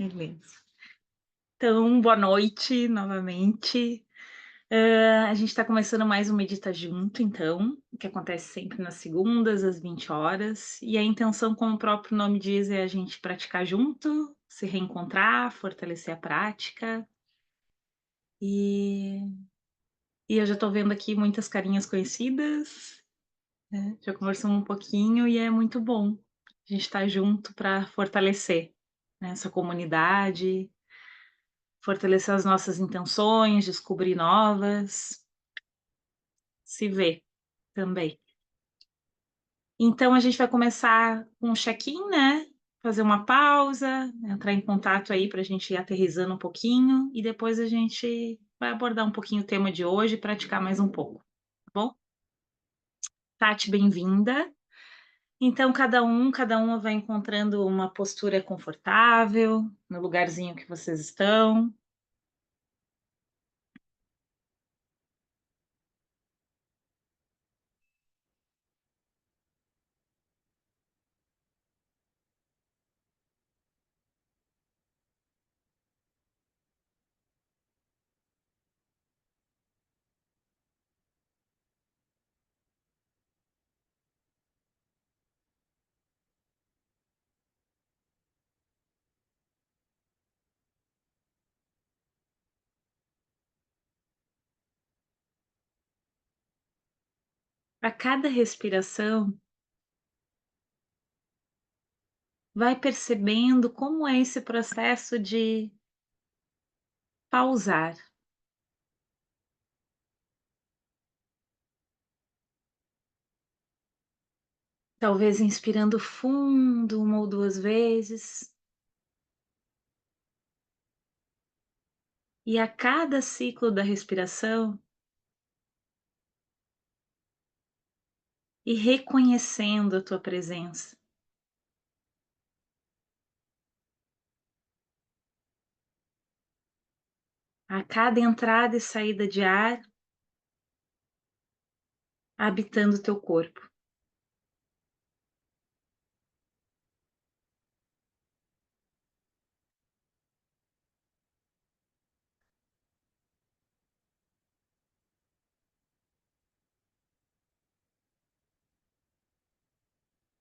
Beleza. Então, boa noite novamente. A gente está começando mais um Medita Junto, então, que acontece sempre nas segundas, às 20 horas. E a intenção, como o próprio nome diz, é a gente praticar junto, se reencontrar, fortalecer a prática. E, e eu já estou vendo aqui muitas carinhas conhecidas, né? Já conversamos um pouquinho e é muito bom a gente estar junto para fortalecer, né, essa comunidade. Fortalecer as nossas intenções, descobrir novas, se ver também. Então a gente vai começar com um check-in, né, fazer uma pausa, entrar em contato aí para a gente ir aterrissando um pouquinho e depois a gente vai abordar um pouquinho o tema de hoje e praticar mais um pouco, tá bom? Tati, bem-vinda. Então cada uma vai encontrando uma postura confortável, no lugarzinho que vocês estão. A cada respiração, vai percebendo como é esse processo de pausar, talvez inspirando fundo uma ou duas vezes, e a cada ciclo da respiração, e reconhecendo a tua presença. A cada entrada e saída de ar, habitando o teu corpo.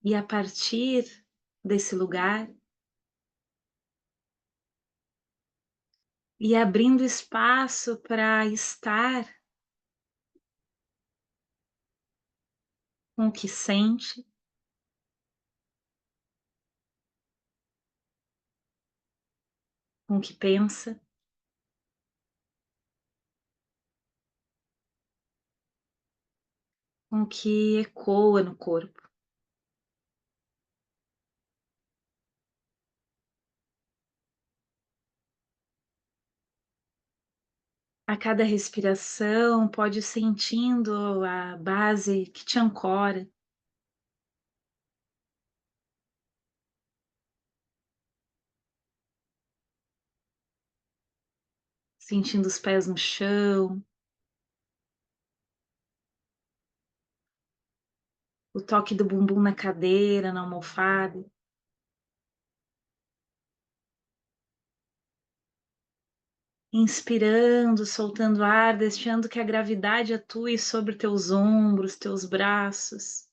E a partir desse lugar, e abrindo espaço para estar com o que sente, com o que pensa, com o que ecoa no corpo. A cada respiração, pode ir sentindo a base que te ancora, sentindo os pés no chão, o toque do bumbum na cadeira, na almofada. Inspirando, soltando ar, deixando que a gravidade atue sobre teus ombros, teus braços.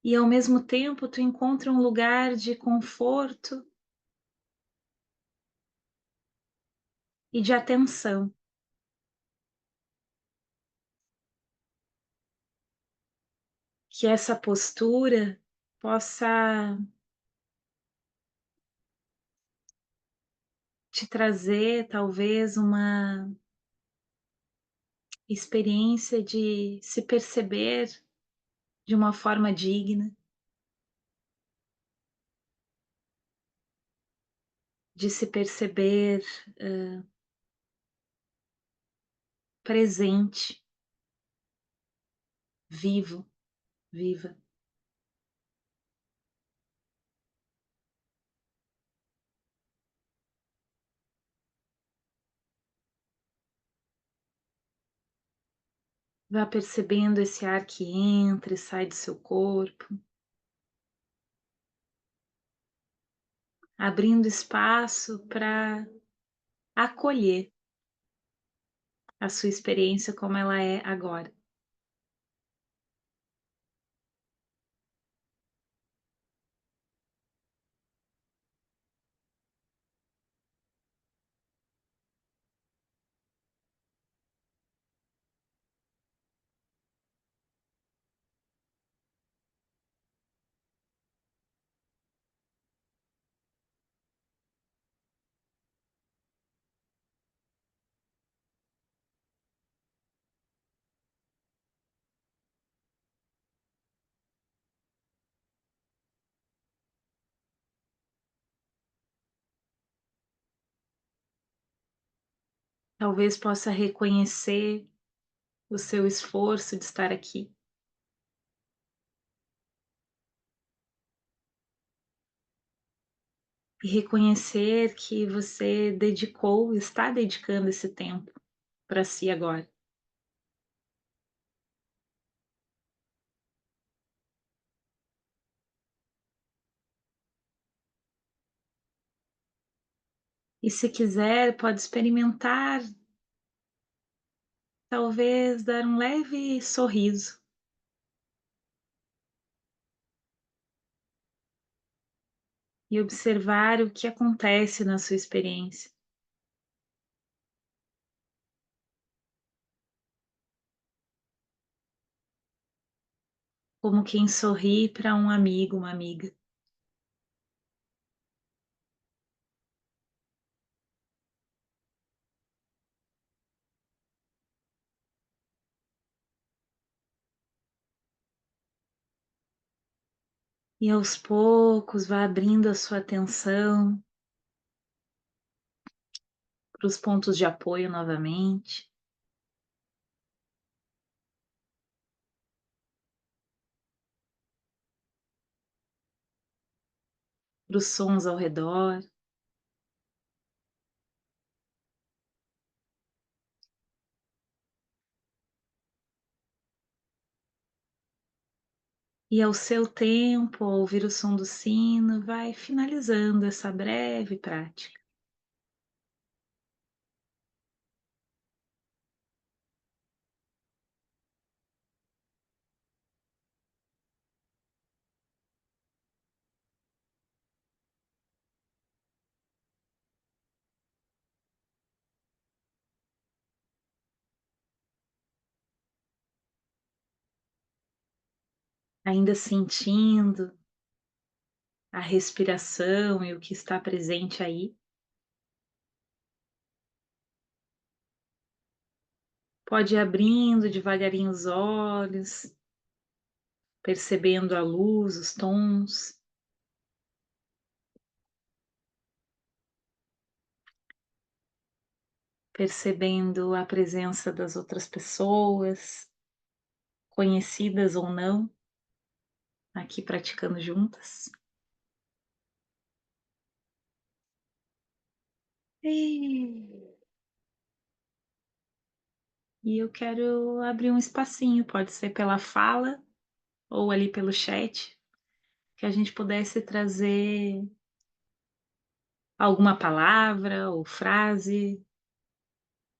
E ao mesmo tempo tu encontra um lugar de conforto e de atenção. Que essa postura possa te trazer talvez uma experiência de se perceber de uma forma digna, de se perceber presente, vivo, viva. Vá percebendo esse ar que entra e sai do seu corpo. abrindo espaço para acolher a sua experiência como ela é agora. Talvez possa reconhecer o seu esforço de estar aqui e reconhecer que você dedicou, está dedicando esse tempo para si agora. E se quiser, pode experimentar, talvez dar um leve sorriso e observar o que acontece na sua experiência. Como quem sorri para um amigo, uma amiga. E aos poucos vá abrindo a sua atenção para os pontos de apoio novamente, para os sons ao redor. E ao seu tempo, ao ouvir o som do sino, vai finalizando essa breve prática. Ainda sentindo a respiração e o que está presente aí. Pode ir abrindo devagarinho os olhos, percebendo a luz, os tons, percebendo a presença das outras pessoas, conhecidas ou não, aqui praticando juntas. E e eu quero abrir um espacinho, pode ser pela fala ou ali pelo chat, que a gente pudesse trazer alguma palavra ou frase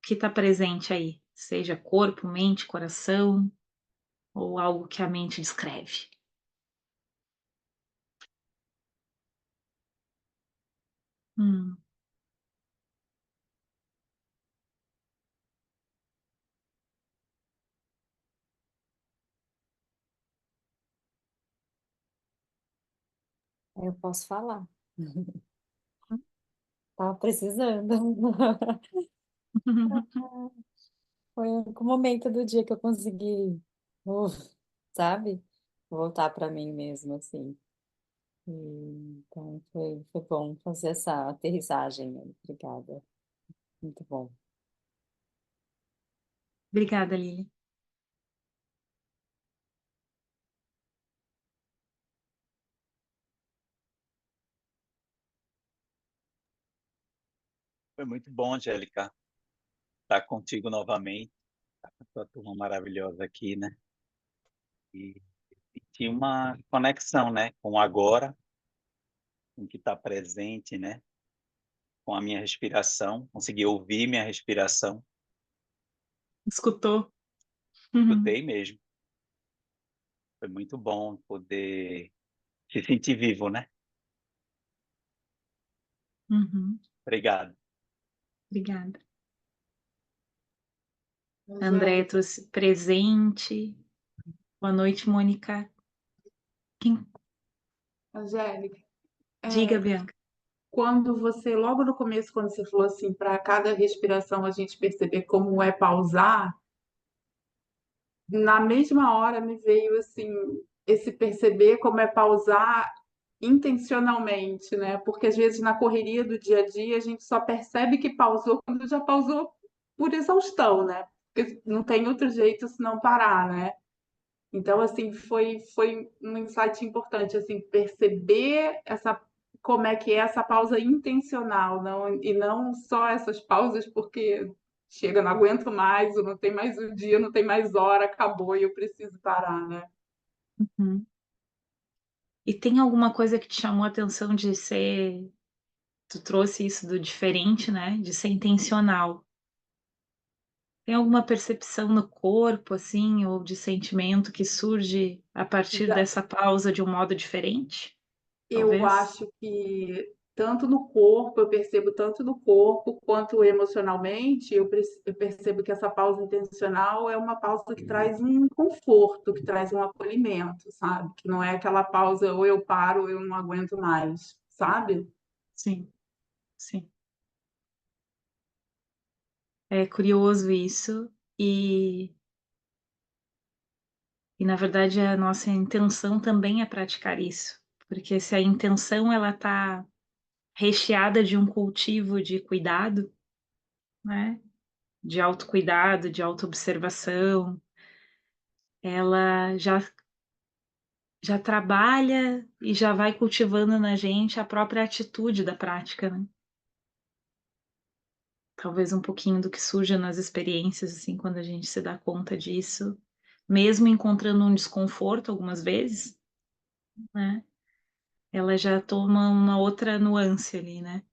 que está presente aí, seja corpo, mente, coração ou algo que a mente descreve. Hum, Eu posso falar. Tava precisando. Foi o único momento do dia que eu consegui, sabe, voltar para mim mesmo, assim. E, então foi bom fazer essa aterrissagem aí. Obrigada, muito bom. Obrigada, Lili. Foi muito bom, Angélica, estar contigo novamente, estar com a tua turma maravilhosa aqui, né? E tinha uma conexão, né, com o agora, com o que está presente, né? Com a minha respiração, consegui ouvir minha respiração, Escutou? Uhum. escutei mesmo. Foi muito bom poder se sentir vivo, né? Uhum. Obrigado. Obrigada. A Andréia trouxe presente. Boa noite, Mônica. Quem? Angélica, Diga, Bianca. quando você, logo no começo, quando você falou assim, para cada respiração a gente perceber como é pausar, na mesma hora me veio assim, esse perceber como é pausar intencionalmente, né? Porque às vezes na correria do dia a dia a gente só percebe que pausou quando já pausou por exaustão, né? Porque não tem outro jeito senão parar, né? Então, assim, foi um insight importante, assim, perceber essa, como é que é essa pausa intencional, não, e não só essas pausas porque chega, não aguento mais, ou não tem mais o dia, não tem mais hora, acabou e eu preciso parar, né? Uhum. E tem alguma coisa que te chamou a atenção de ser... Tu trouxe isso do diferente, né? De ser intencional. Tem alguma percepção no corpo, assim, ou de sentimento que surge a partir Já dessa pausa de um modo diferente? eu Talvez? acho que tanto no corpo, eu percebo tanto no corpo quanto emocionalmente, eu percebo que essa pausa intencional é uma pausa que traz um conforto, que traz um acolhimento, sabe? Que não é aquela pausa ou eu paro ou eu não aguento mais, sabe? Sim, sim. É curioso isso e na verdade a nossa intenção também é praticar isso, porque se a intenção ela tá recheada de um cultivo de cuidado, né, de autocuidado, de autoobservação, ela já trabalha e já vai cultivando na gente a própria atitude da prática, né. Talvez um pouquinho do que surja nas experiências, assim, quando a gente se dá conta disso, mesmo encontrando um desconforto algumas vezes, né, ela já toma uma outra nuance ali, né,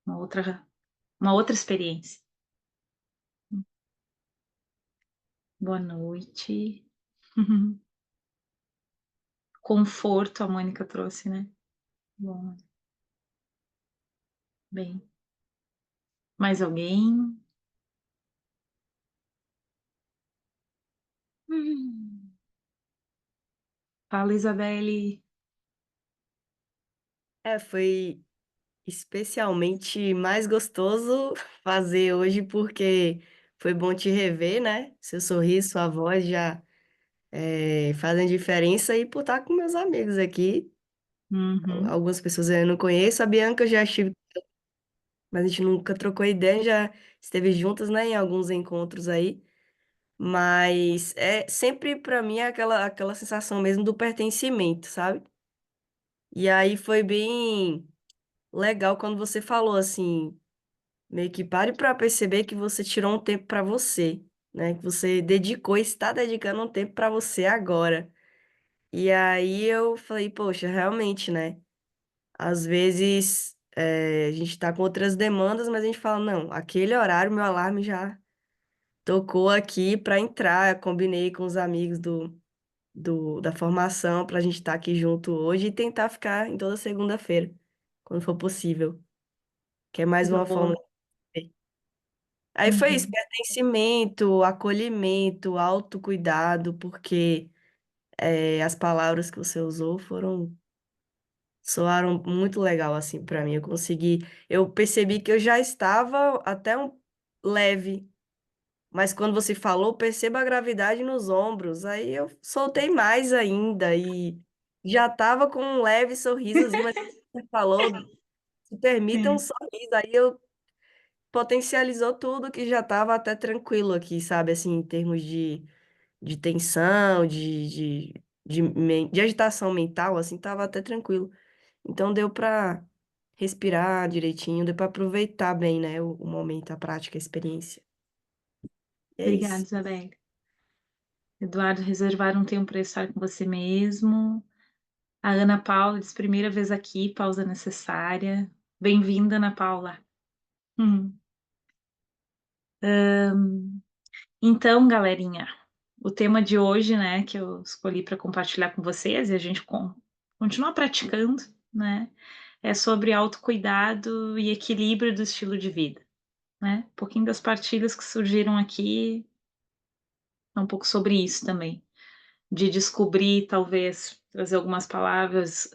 uma outra experiência. Boa noite. Conforto a Mônica trouxe, né. Bom, bem. Mais alguém? Hum. Fala, Isabelle. Foi especialmente mais gostoso fazer hoje porque foi bom te rever, né? Seu sorriso, sua voz já fazem diferença e por estar com meus amigos aqui. Uhum. Algumas pessoas eu não conheço, a Bianca eu já estive, mas a gente nunca trocou ideia, já esteve juntas, né, em alguns encontros aí. Mas é sempre para mim é aquela sensação mesmo do pertencimento, sabe? E aí foi bem legal quando você falou assim. Meio que pare para perceber que você tirou um tempo para você, né? Que você dedicou e está dedicando um tempo para você agora. E aí eu falei, poxa, realmente, né? Às vezes a gente está com outras demandas, mas a gente fala, não, aquele horário, meu alarme já tocou aqui para entrar. Combinei com os amigos da formação para a gente estar aqui junto hoje e tentar ficar em toda segunda-feira, quando for possível. Que é mais Coisa uma boa. forma. Aí foi isso, Uhum. pertencimento, acolhimento, autocuidado, porque as palavras que você usou soaram muito legal assim para mim. Eu percebi que eu já estava até um leve, mas quando você falou, perceba a gravidade nos ombros, aí eu soltei mais ainda e já estava com um leve sorrisozinho, mas você falou, se permita um Sim, sorriso, aí eu potencializou tudo que já estava até tranquilo aqui, sabe? Assim, em termos de tensão, de agitação mental, assim, estava até tranquilo. Então deu para respirar direitinho, deu para aproveitar bem, né? O momento, a prática, a experiência. E é obrigada, isso. Isabelle. Eduardo, reservar um tempo para estar com você mesmo. A Ana Paula diz, primeira vez aqui, pausa necessária. Bem-vinda, Ana Paula. Hum. Então, galerinha, o tema de hoje, né, que eu escolhi para compartilhar com vocês e a gente continuar praticando, né, é sobre autocuidado e equilíbrio do estilo de vida, né? Um pouquinho das partilhas que surgiram aqui, é um pouco sobre isso também, de descobrir, talvez, trazer algumas palavras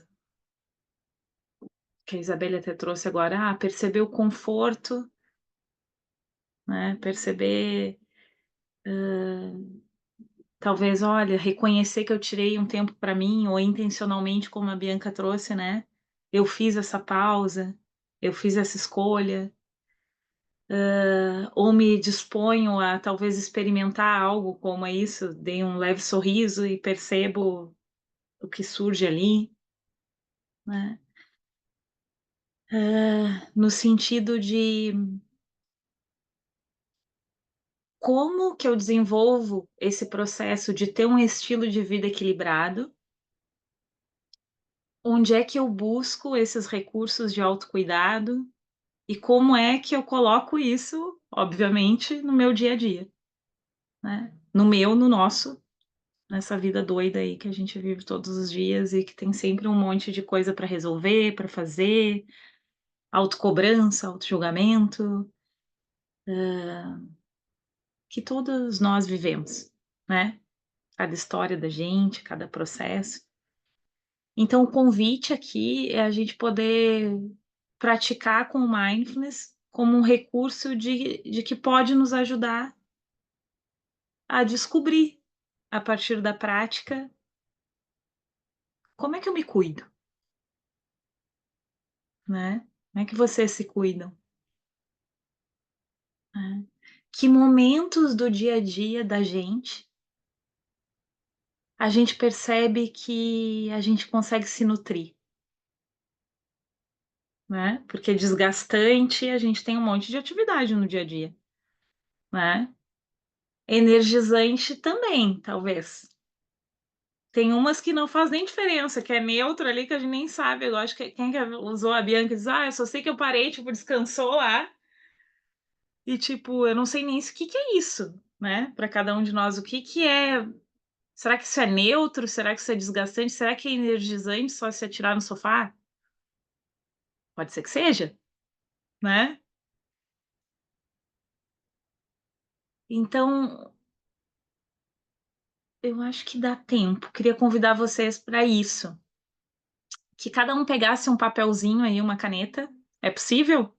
que a Isabelle até trouxe agora, perceber o conforto, né, perceber, talvez, olha, reconhecer que eu tirei um tempo para mim, ou intencionalmente, como a Bianca trouxe, né, eu fiz essa pausa, eu fiz essa escolha, ou me disponho a talvez experimentar algo como isso, dei um leve sorriso e percebo o que surge ali, né? No sentido de como que eu desenvolvo esse processo de ter um estilo de vida equilibrado, onde é que eu busco esses recursos de autocuidado e como é que eu coloco isso, obviamente, no meu dia a dia, né? No nosso, nessa vida doida aí que a gente vive todos os dias e que tem sempre um monte de coisa para resolver, para fazer, autocobrança, autojulgamento, que todos nós vivemos, né? Cada história da gente, cada processo. Então, o convite aqui é a gente poder praticar com o mindfulness como um recurso de que pode nos ajudar a descobrir, a partir da prática, como é que eu me cuido, né? Como é que vocês se cuidam, né? Que momentos do dia a dia da gente a gente percebe que a gente consegue se nutrir, né? Porque é desgastante, a gente tem um monte de atividade no dia a dia, né? Energizante também, talvez. Tem umas que não faz nem diferença, que é neutro ali, que a gente nem sabe. Eu acho que quem que usou a Bianca diz, eu só sei que eu parei, tipo, descansou lá. E, tipo, eu não sei nem o que é isso, né? Para cada um de nós, o que é. Será que isso é neutro? Será que isso é desgastante? Será que é energizante só se atirar no sofá? Pode ser que seja, né? Então, eu acho que dá tempo. Queria convidar vocês para isso. Que cada um pegasse um papelzinho aí, uma caneta. É possível?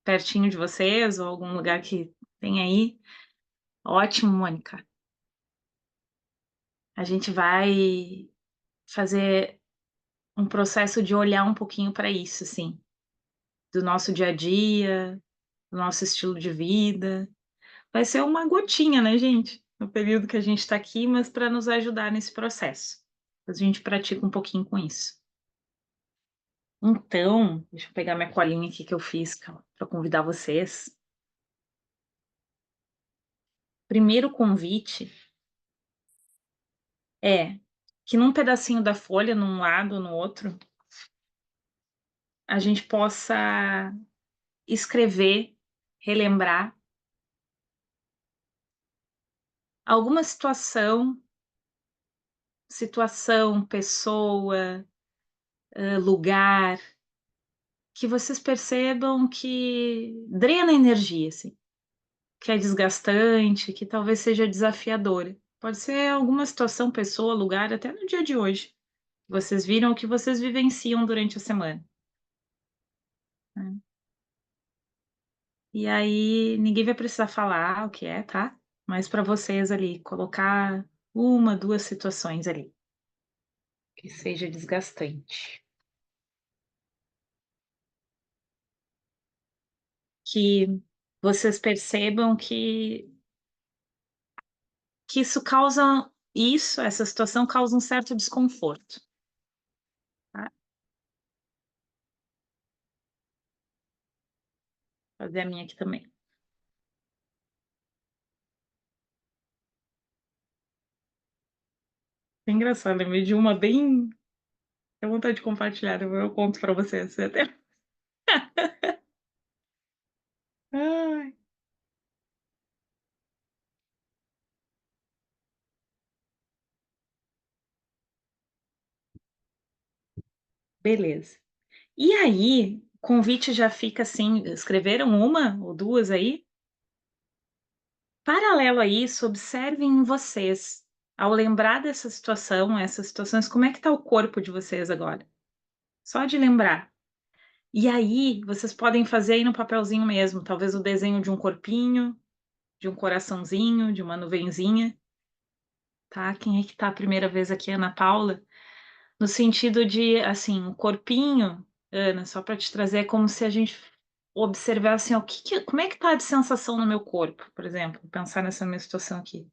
Pertinho de vocês ou algum lugar que tem aí? Ótimo, Mônica. A gente vai fazer um processo de olhar um pouquinho para isso, assim, do nosso dia a dia, do nosso estilo de vida. Vai ser uma gotinha, né, gente? No período que a gente está aqui, mas para nos ajudar nesse processo. A gente pratica um pouquinho com isso. Então, deixa eu pegar minha colinha aqui que eu fiz para convidar vocês. Primeiro convite é que num pedacinho da folha, num lado, no outro, a gente possa escrever, relembrar alguma situação, pessoa, lugar, que vocês percebam que drena energia, assim, que é desgastante, que talvez seja desafiadora. Pode ser alguma situação, pessoa, lugar, até no dia de hoje. Vocês viram o que vocês vivenciam durante a semana, né? E aí ninguém vai precisar falar o que é, tá? Mas para vocês ali, colocar uma, duas situações ali que seja desgastante. Que vocês percebam que essa situação causa um certo desconforto, tá? Vou fazer a minha aqui também. É engraçado, lembrei de uma bem Tenho vontade de compartilhar, depois eu conto pra vocês. Até... Ai. Beleza. E aí, o convite já fica assim, escreveram uma ou duas aí? Paralelo a isso, observem em vocês, ao lembrar dessa situação, essas situações, como é que está o corpo de vocês agora? Só de lembrar. E aí, vocês podem fazer aí no papelzinho mesmo, talvez o desenho de um corpinho, de um coraçãozinho, de uma nuvenzinha, tá? Quem é que tá a primeira vez aqui, Ana Paula? No sentido de, assim, o corpinho, Ana, só para te trazer, é como se a gente observasse assim, como é que tá de sensação no meu corpo, por exemplo, pensar nessa minha situação aqui.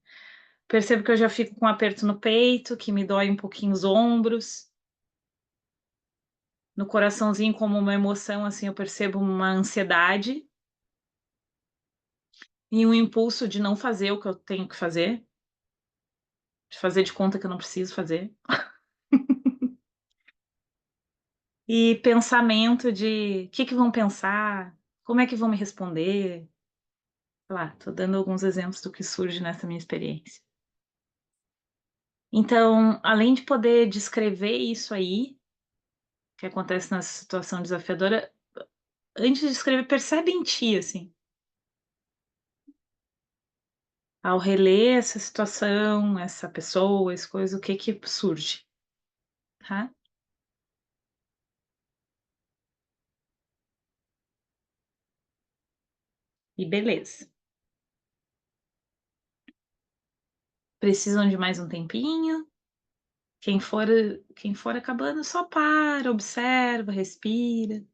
Percebo que eu já fico com um aperto no peito, que me dói um pouquinho os ombros. No coraçãozinho, como uma emoção, assim, eu percebo uma ansiedade e um impulso de não fazer o que eu tenho que fazer, de fazer de conta que eu não preciso fazer. E pensamento de o que vão pensar, como é que vão me responder. Sei lá, tô dando alguns exemplos do que surge nessa minha experiência. Então, além de poder descrever isso aí, que acontece nessa situação desafiadora, antes de escrever, percebe em ti, assim. Ao reler essa situação, essa pessoa, essa coisa, o que surge, tá? E beleza. Precisam de mais um tempinho? Quem for, quem for acabando, só para, observa, respira.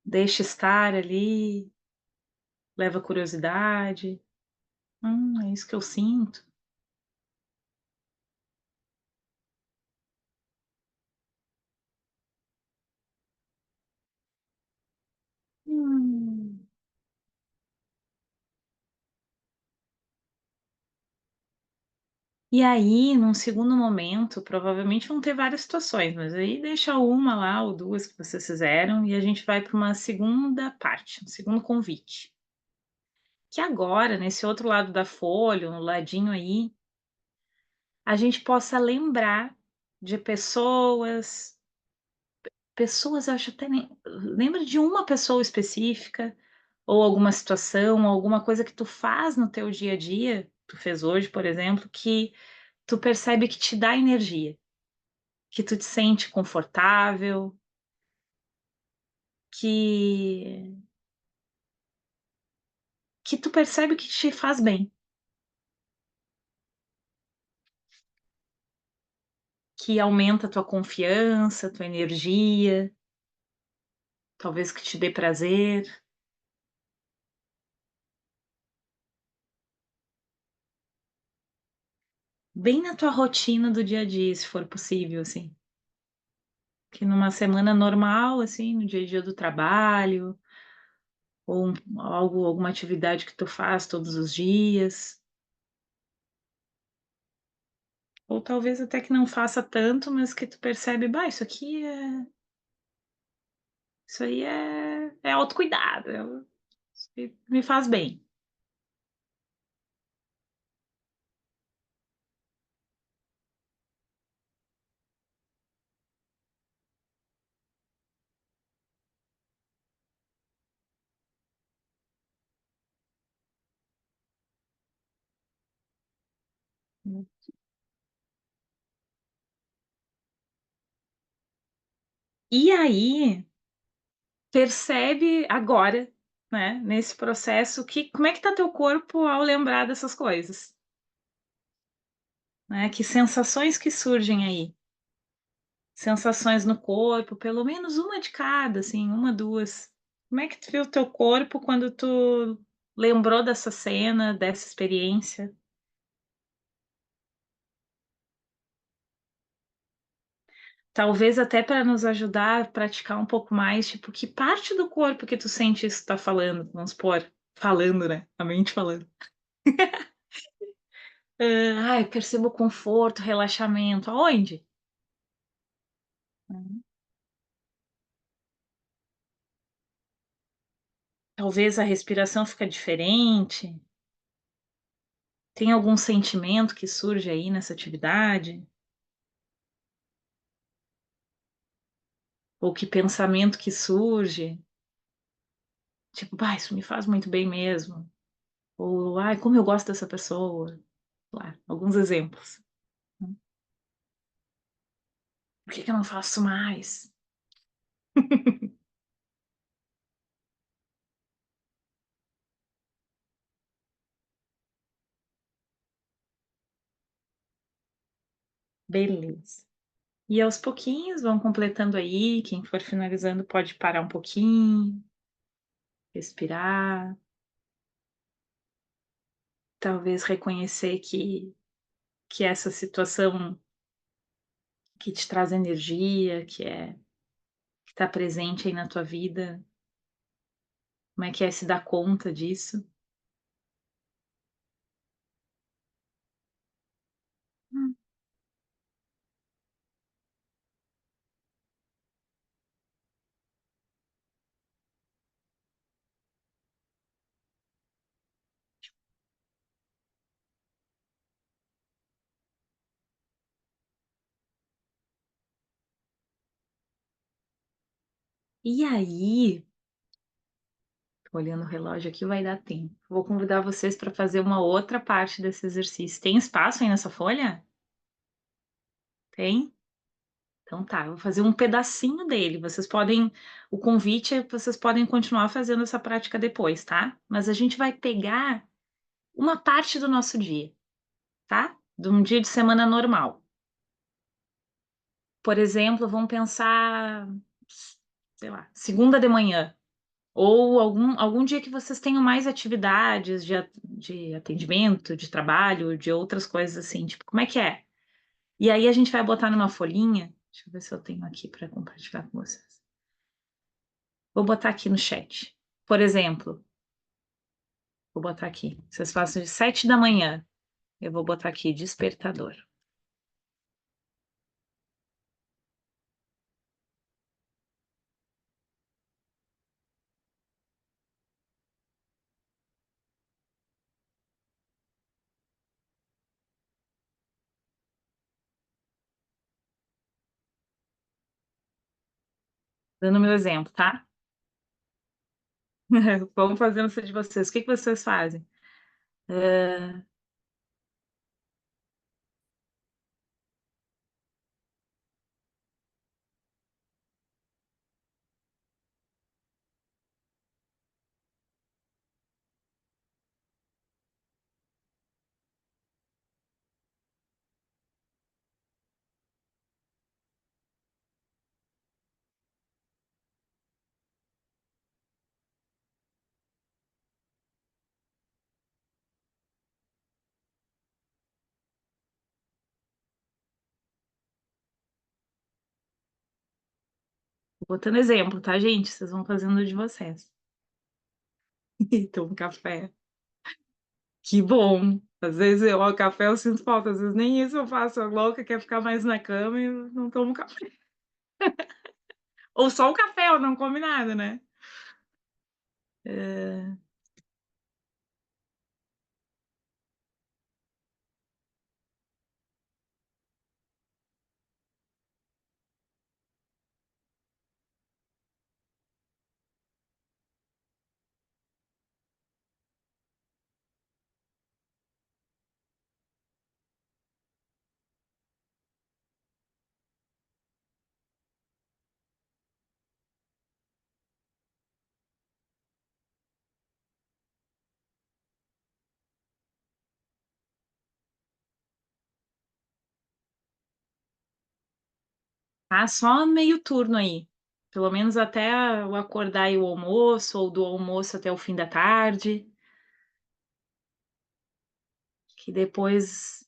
Deixa estar ali, leva curiosidade. É isso que eu sinto. Hum. E aí, num segundo momento, provavelmente vão ter várias situações, mas aí deixa uma lá ou duas que vocês fizeram e a gente vai para uma segunda parte, um segundo convite. Que agora, nesse outro lado da folha, no ladinho aí, a gente possa lembrar de pessoas, eu acho até nem, lembra de uma pessoa específica ou alguma situação, alguma coisa que tu faz no teu dia a dia, tu fez hoje, por exemplo, que tu percebe que te dá energia, que tu te sente confortável, que que tu percebe que te faz bem, que aumenta a tua confiança, tua energia, talvez que te dê prazer. Bem na tua rotina do dia a dia, se for possível, assim. Que numa semana normal, assim, no dia a dia do trabalho, ou alguma atividade que tu faz todos os dias, ou talvez até que não faça tanto, mas que tu percebe, bah, isso aí é autocuidado, isso aí me faz bem. E aí, percebe agora, né, nesse processo, como é que tá teu corpo ao lembrar dessas coisas, né? Que sensações que surgem aí? Sensações no corpo, pelo menos uma de cada, assim, uma, duas. Como é que tu viu o teu corpo quando tu lembrou dessa cena, dessa experiência? Talvez até para nos ajudar a praticar um pouco mais, tipo, que parte do corpo que tu sente isso tá falando, vamos supor, falando, né? A mente falando. Eu percebo conforto, relaxamento. Aonde? Talvez a respiração fica diferente. Tem algum sentimento que surge aí nessa atividade? Ou que pensamento que surge? Tipo: "Bah, isso me faz muito bem mesmo". Ou: "Ai, como eu gosto dessa pessoa". Lá, alguns exemplos. "Por que que eu não faço mais?". Beleza. E aos pouquinhos vão completando aí, quem for finalizando pode parar um pouquinho, respirar, talvez reconhecer que essa situação que te traz energia, que está presente aí na tua vida, como é que é se dar conta disso? Hum. E aí, tô olhando o relógio aqui, vai dar tempo. Vou convidar vocês para fazer uma outra parte desse exercício. Tem espaço aí nessa folha? Tem? Então tá, eu vou fazer um pedacinho dele. O convite é que vocês podem continuar fazendo essa prática depois, tá? Mas a gente vai pegar uma parte do nosso dia, tá? De um dia de semana normal. Por exemplo, vamos pensar, sei lá, segunda de manhã, ou algum dia que vocês tenham mais atividades de atendimento, de trabalho, de outras coisas assim, tipo, como é que é? E aí a gente vai botar numa folhinha, deixa eu ver se eu tenho aqui para compartilhar com vocês. Vou botar aqui no chat. Por exemplo, vou botar aqui. Vocês façam de 7 da manhã. Eu vou botar aqui despertador. Dando meu exemplo, tá? Vamos fazendo isso de vocês. O que que vocês fazem? Botando exemplo, tá, gente? Vocês vão fazendo de vocês. Então, um café. Que bom. Às vezes o café eu sinto falta, às vezes nem isso eu faço. A louca quer ficar mais na cama e eu não tomo café. Ou só o café, eu não come nada, né? Tá só meio turno aí. Pelo menos até o acordar e o almoço, ou do almoço até o fim da tarde. Que depois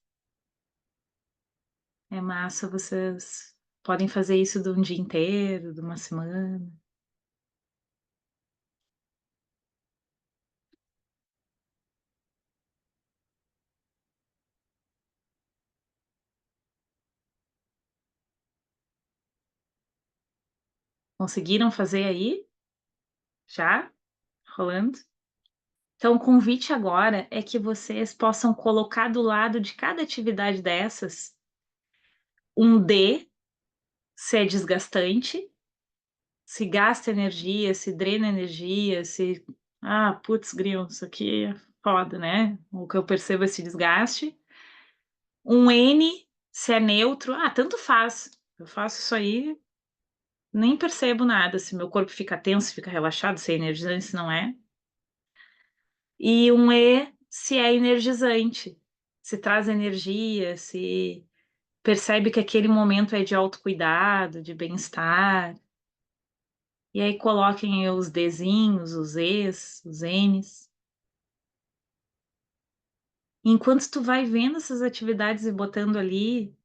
é massa, vocês podem fazer isso de um dia inteiro, de uma semana. Conseguiram fazer aí? Já? Rolando? Então, o convite agora é que vocês possam colocar do lado de cada atividade dessas um D, se é desgastante, se gasta energia, se drena energia, se. Ah, putz, grilo, isso aqui é foda, né? O que eu percebo é esse desgaste. Um N, se é neutro. Ah, tanto faz. Eu faço isso aí, nem percebo nada. Se meu corpo fica tenso, fica relaxado, se é energizante, se não é. E um E, se é energizante. Se traz energia, se percebe que aquele momento é de autocuidado, de bem-estar. E aí coloquem os Dzinhos, os Es, os Ns. Enquanto tu vai vendo essas atividades e botando ali,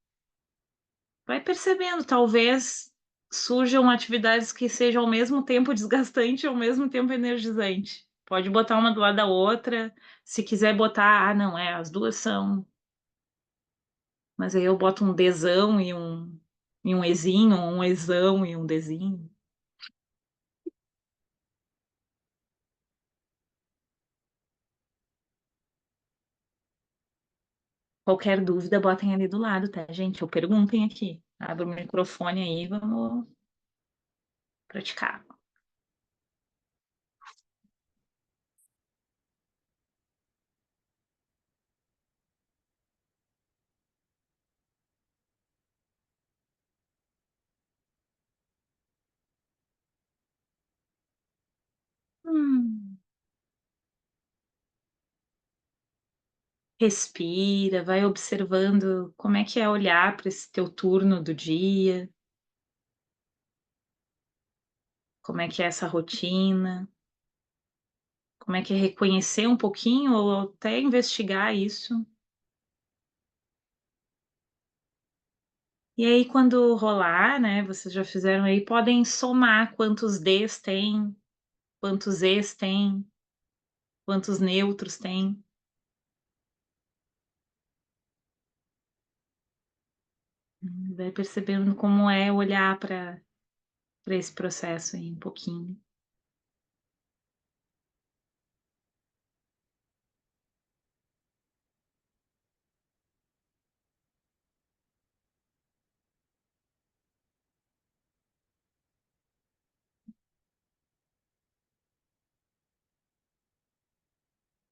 vai percebendo, talvez surjam atividades que sejam ao mesmo tempo desgastante e ao mesmo tempo energizante. Pode botar uma do lado da outra, se quiser botar, não, as duas são. Mas aí eu boto um Dzão e um Ezinho, um Ezão e um Dzinho. Qualquer dúvida, botem ali do lado, tá, gente? Ou perguntem aqui. Abre o microfone aí, vamos praticar. Hum. Respira, vai observando como é que é olhar para esse teu turno do dia, como é que é essa rotina, como é que é reconhecer um pouquinho ou até investigar isso. E aí, quando rolar, né, vocês já fizeram aí, podem somar quantos Ds tem, quantos Es tem, quantos neutros tem. Vai percebendo como é olhar para esse processo aí um pouquinho.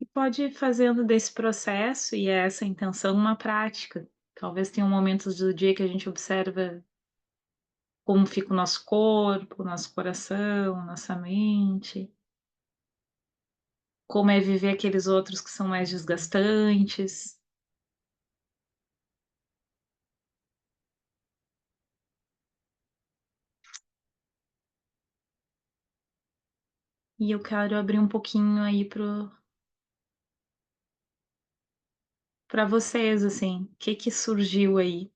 E pode ir fazendo desse processo e essa intenção uma prática. Talvez tenham momentos do dia que a gente observa como fica o nosso corpo, o nosso coração, nossa mente, como é viver aqueles outros que são mais desgastantes. E eu quero abrir um pouquinho aí para vocês, assim, o que que surgiu aí?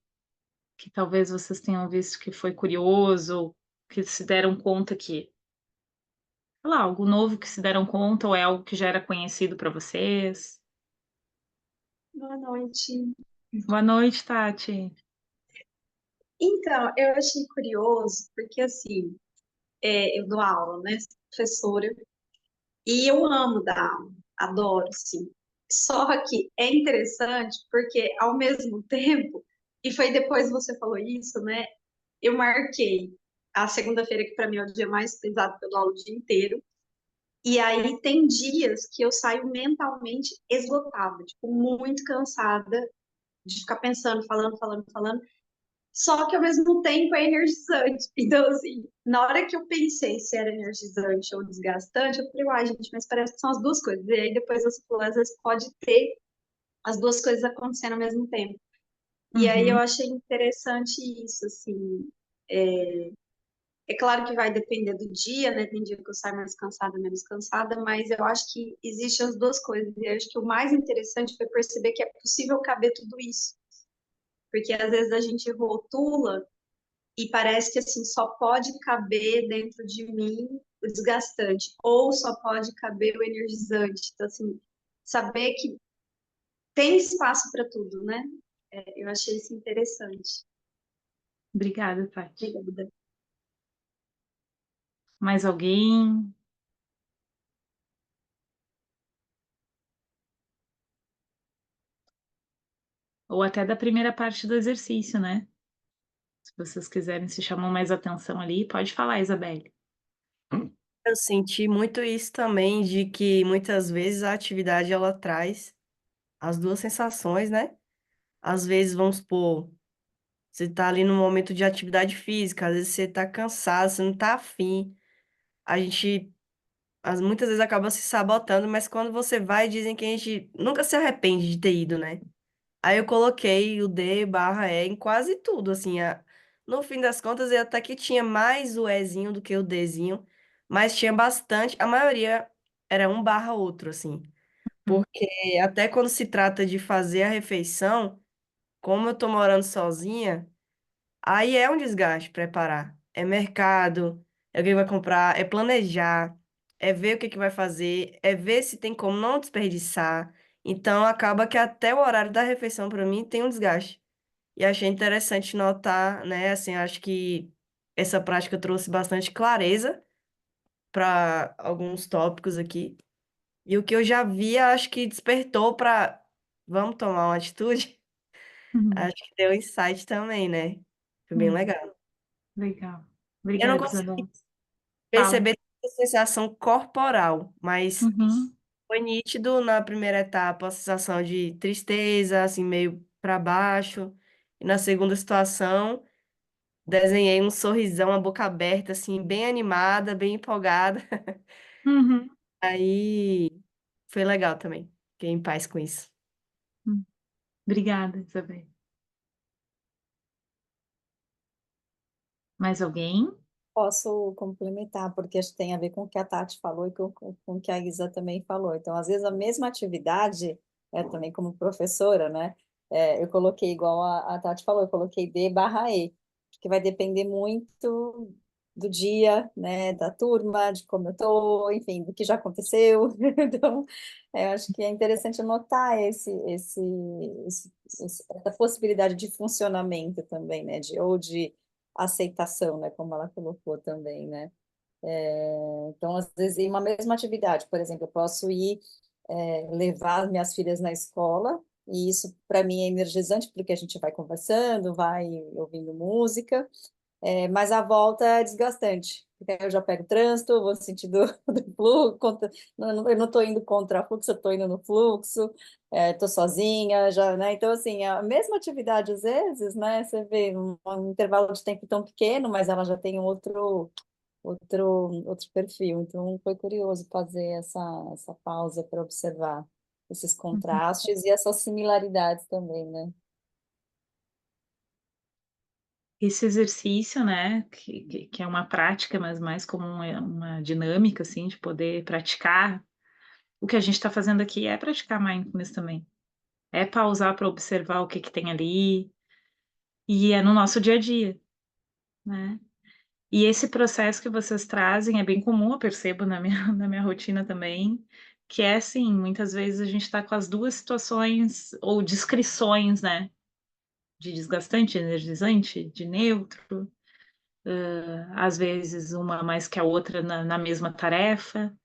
Que talvez vocês tenham visto que foi curioso, ou que se deram conta que, sei lá, algo novo que se deram conta, ou é algo que já era conhecido para vocês? Boa noite. Boa noite, Tati. Então, eu achei curioso, porque assim, eu dou aula, né? Sou professora, e eu amo dar aula, adoro, sim. Só que é interessante porque, ao mesmo tempo, e foi depois que você falou isso, né? Eu marquei a segunda-feira, que para mim é o dia mais pesado, que eu dou aula o dia inteiro, e aí tem dias que eu saio mentalmente esgotada, tipo, muito cansada de ficar pensando, falando. Só que ao mesmo tempo é energizante. Então, assim, na hora que eu pensei se era energizante ou desgastante, eu falei, uai, gente, mas parece que são as duas coisas. E aí depois você falou, às vezes pode ter as duas coisas acontecendo ao mesmo tempo. E aí eu Uhum. achei interessante isso, assim. É claro que vai depender do dia, né? Tem dia que eu saio mais cansada, menos cansada, mas eu acho que existem as duas coisas. E eu acho que o mais interessante foi perceber que é possível caber tudo isso. Porque às vezes a gente rotula e parece que assim só pode caber dentro de mim o desgastante ou só pode caber o energizante. Então assim, saber que tem espaço para tudo, né? Eu achei isso interessante. Obrigada, Tati. Obrigada. Mais alguém? Ou até da primeira parte do exercício, né? Se vocês quiserem, se chamam mais atenção ali, pode falar, Isabelle. Eu senti muito isso também, de que muitas vezes a atividade ela traz as duas sensações, né? Às vezes, vamos supor, você tá ali no momento de atividade física, às vezes você tá cansado, você não tá afim. A gente muitas vezes acaba se sabotando, mas quando você vai, dizem que a gente nunca se arrepende de ter ido, né? Aí eu coloquei o D/E em quase tudo, assim. No fim das contas, eu até que tinha mais o Ezinho do que o Dzinho, mas tinha bastante, a maioria era um barra outro, assim. Hum. Porque até quando se trata de fazer a refeição, como eu tô morando sozinha, aí é um desgaste preparar. É mercado, é o que vai comprar, é planejar, é ver o que que vai fazer, é ver se tem como não desperdiçar. Então acaba que até o horário da refeição para mim tem um desgaste. E achei interessante notar, né? Assim, acho que essa prática trouxe bastante clareza para alguns tópicos aqui. E o que eu já via, acho que despertou para vamos tomar uma atitude. Uhum. Acho que deu insight também, né? Foi bem Hum, legal. legal. Eu não Obrigada, consegui Isabelle. Fala. perceber essa sensação corporal, mas Uhum. foi nítido na primeira etapa a sensação de tristeza, assim, meio para baixo. E na segunda situação, desenhei um sorrisão, a boca aberta, assim, bem animada, bem empolgada. Uhum. Aí foi legal também. Fiquei em paz com isso. Hum. Obrigada, Isabelle. Mais alguém? Posso complementar, porque acho que tem a ver com o que a Tati falou e com o que a Isa também falou. Então, às vezes, a mesma atividade, também como professora, né? Eu coloquei, igual a Tati falou, eu coloquei D/E, porque vai depender muito do dia, né? Da turma, de como eu estou, enfim, do que já aconteceu. Então, eu acho que é interessante anotar essa possibilidade de funcionamento também, né? Ou de aceitação, né, como ela colocou também, né? Então, às vezes, em uma mesma atividade, por exemplo, eu posso ir levar minhas filhas na escola, e isso para mim é energizante, porque a gente vai conversando, vai ouvindo música, mas a volta é desgastante, porque aí eu já pego trânsito, vou no sentido do fluxo, eu não estou indo contra o fluxo, eu estou indo no fluxo, estou sozinha, já, né? Então, assim, a mesma atividade, às vezes, né? Você vê um intervalo de tempo tão pequeno, mas ela já tem outro perfil. Então, foi curioso fazer essa pausa para observar esses Uhum. contrastes e essas similaridades também, né? Esse exercício, né, que é uma prática, mas mais como uma dinâmica, assim, de poder praticar. O que a gente está fazendo aqui é praticar mindfulness também. É pausar para observar o que que tem ali, e é no nosso dia a dia, né? E esse processo que vocês trazem é bem comum, eu percebo na minha, na minha rotina também, que é assim, muitas vezes a gente está com as duas situações, ou descrições, né? De desgastante, energizante, de neutro, às vezes uma mais que a outra na mesma tarefa,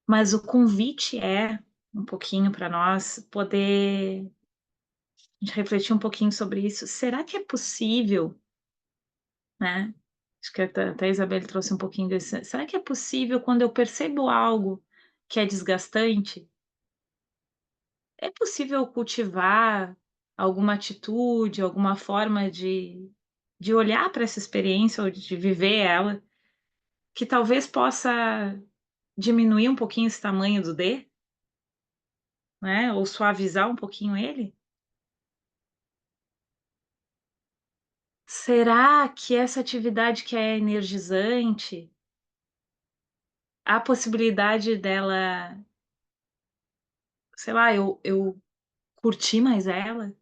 mas o convite é um pouquinho para nós poder a gente refletir um pouquinho sobre isso. Será que é possível, né? Acho que até a Isabelle trouxe um pouquinho desse. Será que é possível quando eu percebo algo que é desgastante, é possível cultivar alguma atitude, alguma forma de olhar para essa experiência ou de viver ela, que talvez possa diminuir um pouquinho esse tamanho do D, né? Ou suavizar um pouquinho ele? Será que essa atividade que é energizante, há possibilidade dela, sei lá, eu curtir mais ela?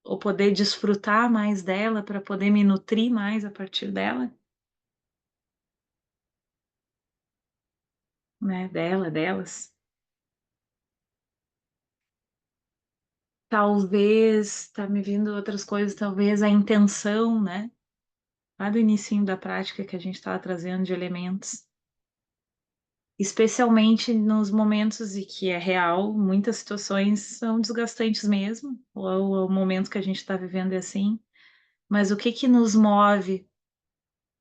Ou poder desfrutar mais dela para poder me nutrir mais a partir dela, né? Dela, delas. Talvez, tá me vindo outras coisas, talvez a intenção, né? lá do inicinho da prática que a gente estava trazendo de elementos, especialmente nos momentos em que é real, muitas situações são desgastantes mesmo, ou o momento que a gente está vivendo é assim, mas o que que nos move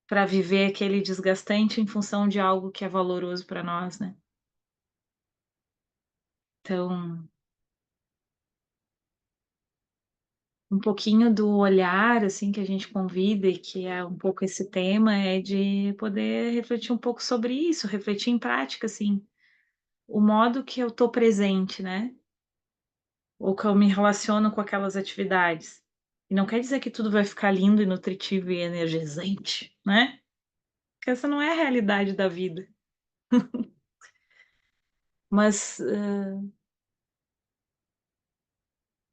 para viver aquele desgastante em função de algo que é valoroso para nós, né? Então, um pouquinho do olhar, assim, que a gente convida e que é um pouco esse tema, é de poder refletir um pouco sobre isso, refletir em prática, assim, o modo que eu tô presente, né? Ou que eu me relaciono com aquelas atividades. E não quer dizer que tudo vai ficar lindo e nutritivo e energizante, né? Porque essa não é a realidade da vida. Mas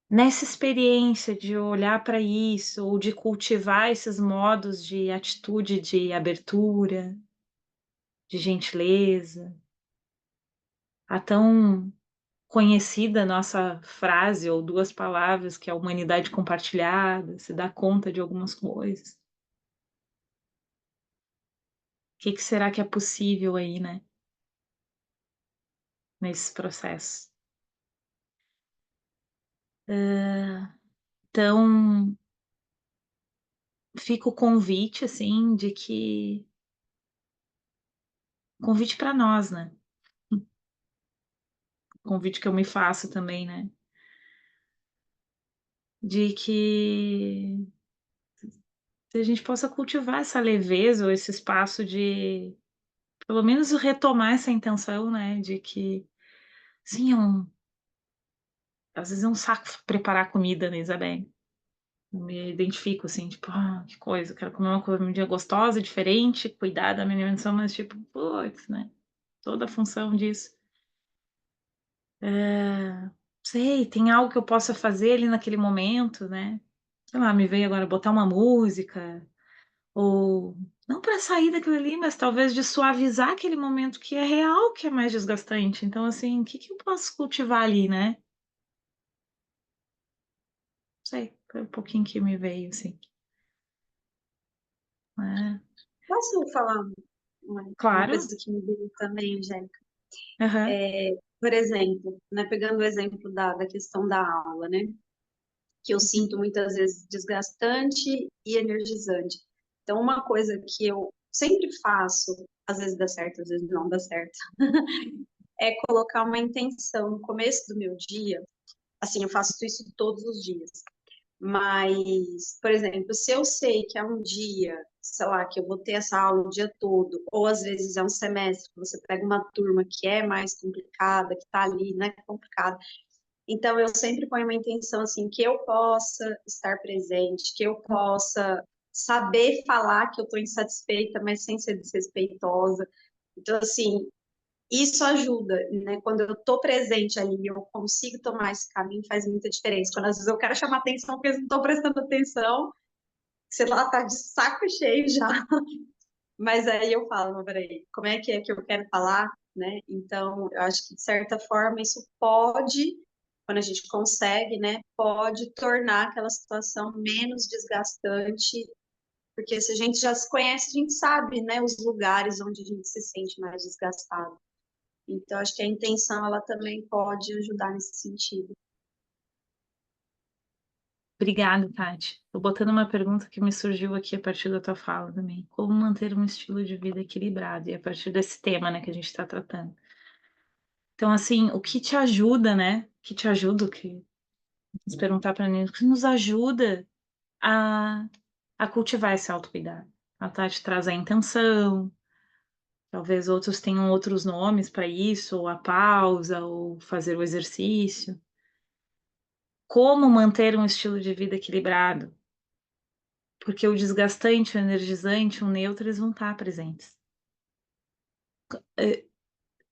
nessa experiência de olhar para isso, ou de cultivar esses modos de atitude de abertura, de gentileza, a tão conhecida nossa frase ou duas palavras que é a humanidade compartilhada, se dá conta de algumas coisas. O que que será que é possível aí, né? Nesse processo. Então, fica o convite, assim, de que... Convite para nós, né? Convite que eu me faço também, né? De que a gente possa cultivar essa leveza ou esse espaço de, pelo menos, retomar essa intenção, né? De que, sim, às vezes é um saco preparar comida, né, Isabel? Eu me identifico, assim, tipo, que coisa, quero comer uma comida gostosa, diferente, cuidar da minha alimentação, mas, tipo, putz, né? Toda a função disso. Sei, tem algo que eu possa fazer ali naquele momento, né? Sei lá, me veio agora botar uma música, ou não para sair daquilo ali, mas talvez de suavizar aquele momento que é real, que é mais desgastante. Então, assim, o que que eu posso cultivar ali, né? Não sei, foi um pouquinho que me veio, assim. É, Posso falar uma claro. coisa que me veio também, Angélica? Aham. Por exemplo, né, pegando o exemplo da questão da aula, né? Que eu sinto muitas vezes desgastante e energizante. Então, uma coisa que eu sempre faço, às vezes dá certo, às vezes não dá certo, é colocar uma intenção no começo do meu dia. Assim, eu faço isso todos os dias. Mas, por exemplo, se eu sei que é um dia, sei lá, que eu vou ter essa aula o dia todo, ou às vezes é um semestre, que você pega uma turma que é mais complicada, que tá ali, né, complicada. Então, eu sempre ponho uma intenção, assim, que eu possa estar presente, que eu possa saber falar que eu estou insatisfeita, mas sem ser desrespeitosa. Então, assim, isso ajuda, né? Quando eu tô presente ali, eu consigo tomar esse caminho, faz muita diferença. Quando às vezes eu quero chamar atenção porque eles não estão prestando atenção, sei lá, tá de saco cheio já. Mas aí eu falo, mas peraí, como é que eu quero falar, né? Então, eu acho que de certa forma isso pode, quando a gente consegue, né, pode tornar aquela situação menos desgastante, porque se a gente já se conhece, a gente sabe, né, os lugares onde a gente se sente mais desgastado. Então, acho que a intenção, ela também pode ajudar nesse sentido. Obrigada, Tati. Tô botando uma pergunta que me surgiu aqui a partir da tua fala também. Como manter um estilo de vida equilibrado? E a partir desse tema, né, que a gente está tratando. Então, assim, o que te ajuda, né? O que te ajuda, o que nos perguntar para mim, o que nos ajuda a, a cultivar esse autocuidado? A Tati traz a intenção, talvez outros tenham outros nomes para isso, ou a pausa, ou fazer o exercício. Como manter um estilo de vida equilibrado? Porque o desgastante, o energizante, o neutro, eles vão estar presentes.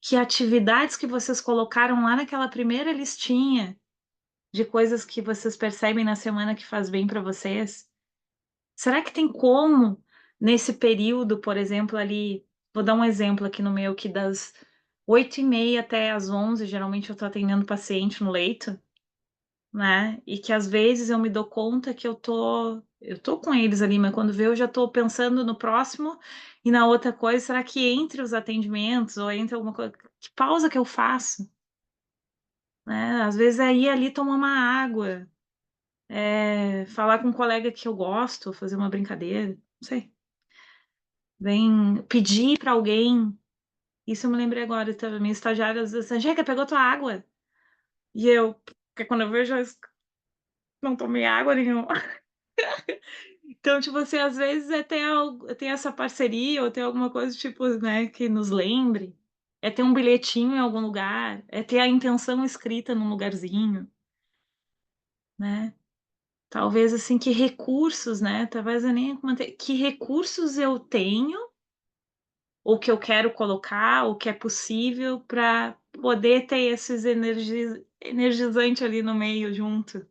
Que atividades que vocês colocaram lá naquela primeira listinha de coisas que vocês percebem na semana que faz bem para vocês? Será que tem como, nesse período, por exemplo, ali, vou dar um exemplo aqui no meu, que das 8h30 até as 11, geralmente eu estou atendendo paciente no leito, né? E que às vezes eu me dou conta que eu tô Eu tô com eles ali, mas quando vê eu já tô pensando no próximo e na outra coisa, será que entre os atendimentos ou entre alguma coisa, que pausa que eu faço, né? Às vezes é ir ali tomar uma água, falar com um colega que eu gosto, fazer uma brincadeira, não sei. Vem pedir para alguém. Isso eu me lembrei agora, tá? Minha estagiária às vezes, Angélica, pegou tua água? E eu, porque quando eu vejo, eu não tomei água nenhuma. Então, tipo assim, às vezes tem essa parceria ou tem alguma coisa, tipo, né, que nos lembre. É ter um bilhetinho em algum lugar, é ter a intenção escrita num lugarzinho, né? Talvez assim, que recursos, né? Talvez eu nem manter, que recursos eu tenho, ou que eu quero colocar, ou que é possível para poder ter esses energizantes ali no meio junto,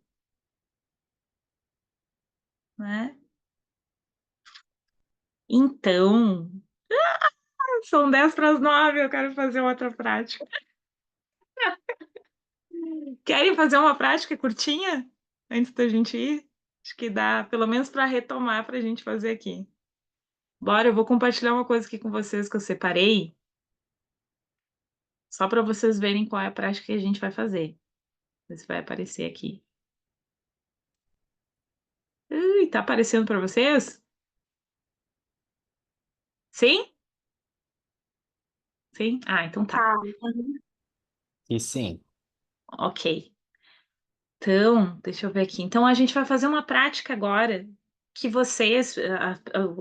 né? Então, são 10 para as 9, eu quero fazer outra prática. Querem fazer uma prática curtinha antes da gente ir? Acho que dá, pelo menos para retomar para a gente fazer aqui. Bora, eu vou compartilhar uma coisa aqui com vocês que eu separei, só para vocês verem qual é a prática que a gente vai fazer. Ver se vai aparecer aqui. Ui, tá aparecendo para vocês? Sim? Sim? Ah, então tá. Tá. E sim. Ok. Então, deixa eu ver aqui. Então, a gente vai fazer uma prática agora que vocês,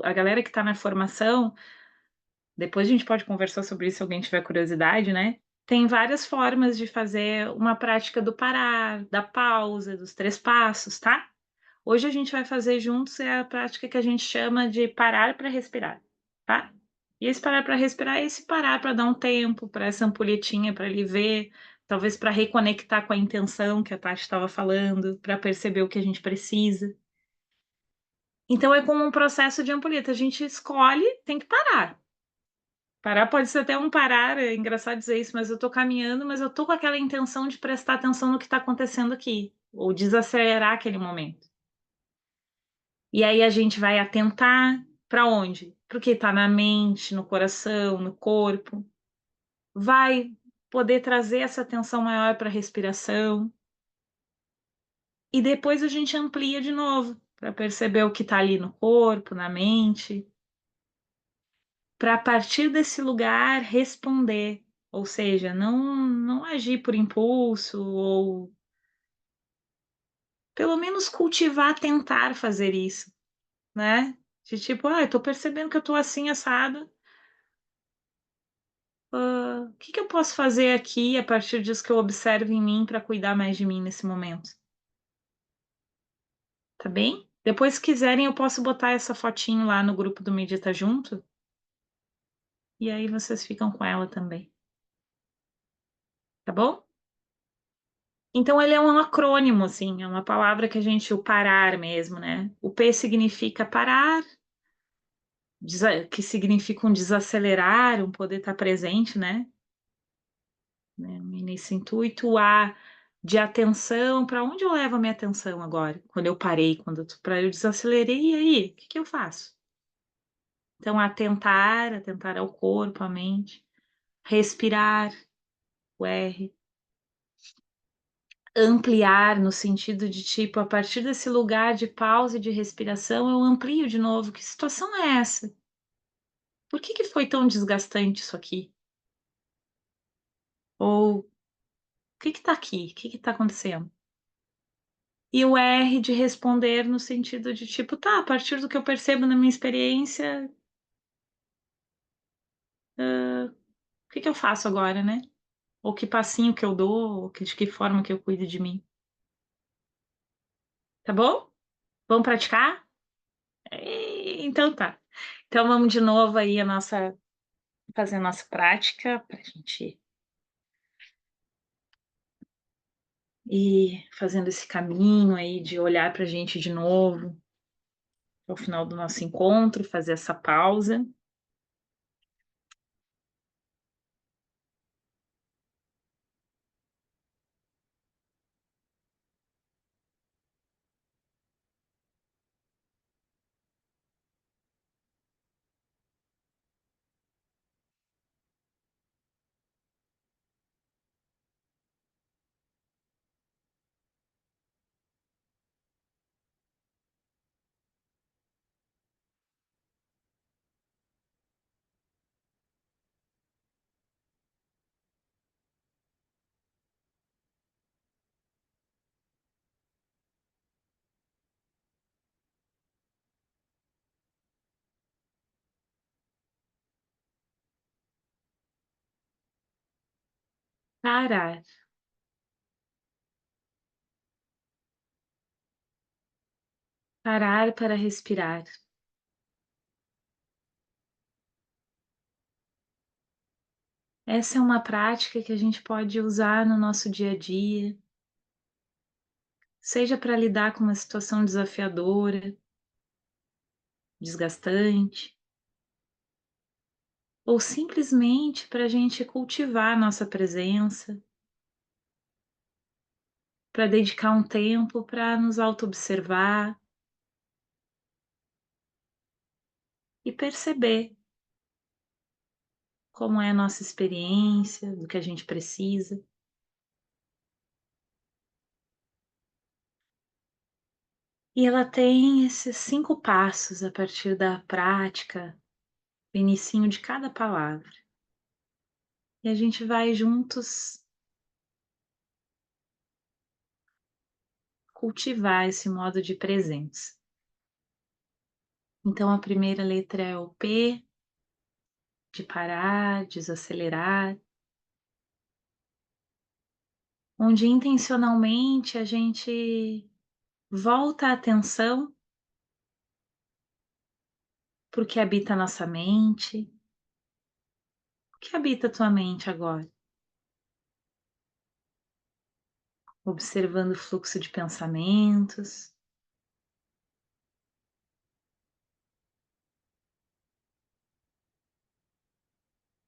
a galera que está na formação, depois a gente pode conversar sobre isso se alguém tiver curiosidade, né? Tem várias formas de fazer uma prática do parar, da pausa, dos 3 passos, tá? Hoje a gente vai fazer juntos a prática que a gente chama de parar para respirar, tá? E esse parar para respirar é esse parar para dar um tempo para essa ampulhetinha para ele ver, talvez para reconectar com a intenção que a Tati estava falando, para perceber o que a gente precisa. Então é como um processo de ampulheta, a gente escolhe, tem que parar. Parar pode ser até um parar, é engraçado dizer isso, mas eu tô caminhando, mas eu tô com aquela intenção de prestar atenção no que está acontecendo aqui, ou desacelerar aquele momento. E aí a gente vai atentar para onde? Para o que está na mente, no coração, no corpo. Vai poder trazer essa atenção maior para a respiração. E depois a gente amplia de novo para perceber o que está ali no corpo, na mente. Para a partir desse lugar responder. Ou seja, não agir por impulso ou pelo menos cultivar, tentar fazer isso, né? De tipo, eu tô percebendo que eu tô assim assado. O que que eu posso fazer aqui a partir disso que eu observo em mim para cuidar mais de mim nesse momento? Tá bem? Depois, se quiserem, eu posso botar essa fotinho lá no grupo do Medita Junto. E aí vocês ficam com ela também. Tá bom? Então, ele é um acrônimo, assim, é uma palavra que a gente, o parar mesmo, né? O P significa parar, que significa um desacelerar, um poder estar presente, né? Nesse intuito, A de atenção, para onde eu levo a minha atenção agora? Quando eu parei, para eu desacelerei, e aí, o que que eu faço? Então, atentar ao corpo, à mente, respirar, o R, ampliar no sentido de tipo, a partir desse lugar de pausa e de respiração, eu amplio de novo. Que situação é essa? Por que que foi tão desgastante isso aqui? Ou o que que tá aqui? O que que tá acontecendo? E o R de responder no sentido de tipo, tá, a partir do que eu percebo na minha experiência, o que que eu faço agora, né? Ou que passinho que eu dou, ou de que forma que eu cuido de mim. Tá bom? Vamos praticar? Então tá. Então vamos de novo aí fazer a nossa prática pra gente ir fazendo esse caminho aí de olhar pra gente de novo ao final do nosso encontro, fazer essa pausa. parar. Parar para respirar. Essa é uma prática que a gente pode usar no nosso dia a dia, seja para lidar com uma situação desafiadora, desgastante, ou simplesmente para a gente cultivar nossa presença, para dedicar um tempo para nos auto-observar e perceber como é a nossa experiência, do que a gente precisa. E ela tem esses 5 passos a partir da prática, do inicinho de cada palavra. E a gente vai juntos cultivar esse modo de presença. Então a primeira letra é o P, de parar, desacelerar, onde intencionalmente a gente volta a atenção para o que habita a nossa mente. O que habita a tua mente agora? Observando o fluxo de pensamentos,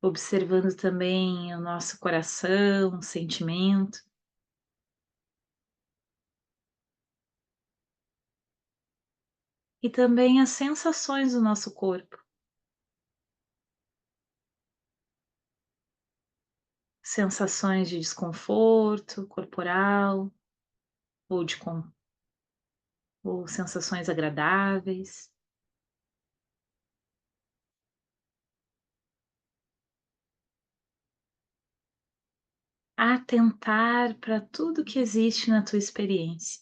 observando também o nosso coração, o sentimento, e também as sensações do nosso corpo. Sensações de desconforto corporal, ou, ou sensações agradáveis. Atentar para tudo que existe na tua experiência.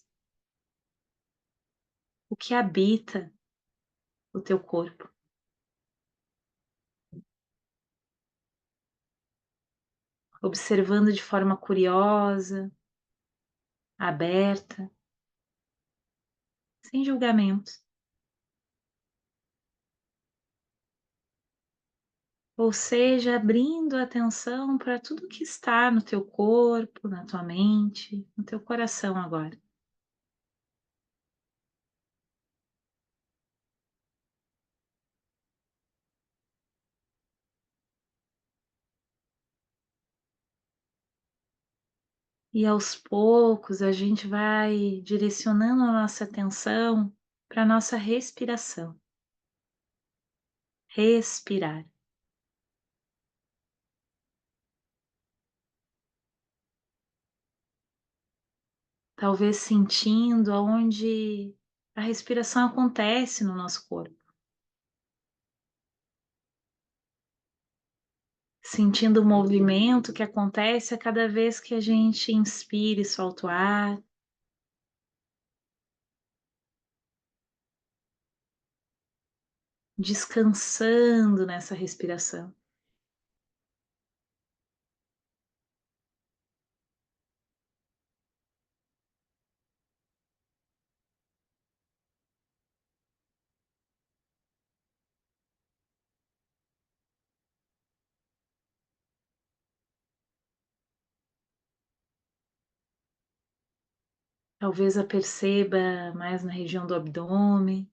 O que habita o teu corpo. Observando de forma curiosa, aberta, sem julgamento. Ou seja, abrindo a atenção para tudo que está no teu corpo, na tua mente, no teu coração agora. E aos poucos a gente vai direcionando a nossa atenção para a nossa respiração. Respirar. Talvez sentindo aonde a respiração acontece no nosso corpo. Sentindo o movimento que acontece a cada vez que a gente inspira e solta o ar. Descansando nessa respiração. Talvez a perceba mais na região do abdômen.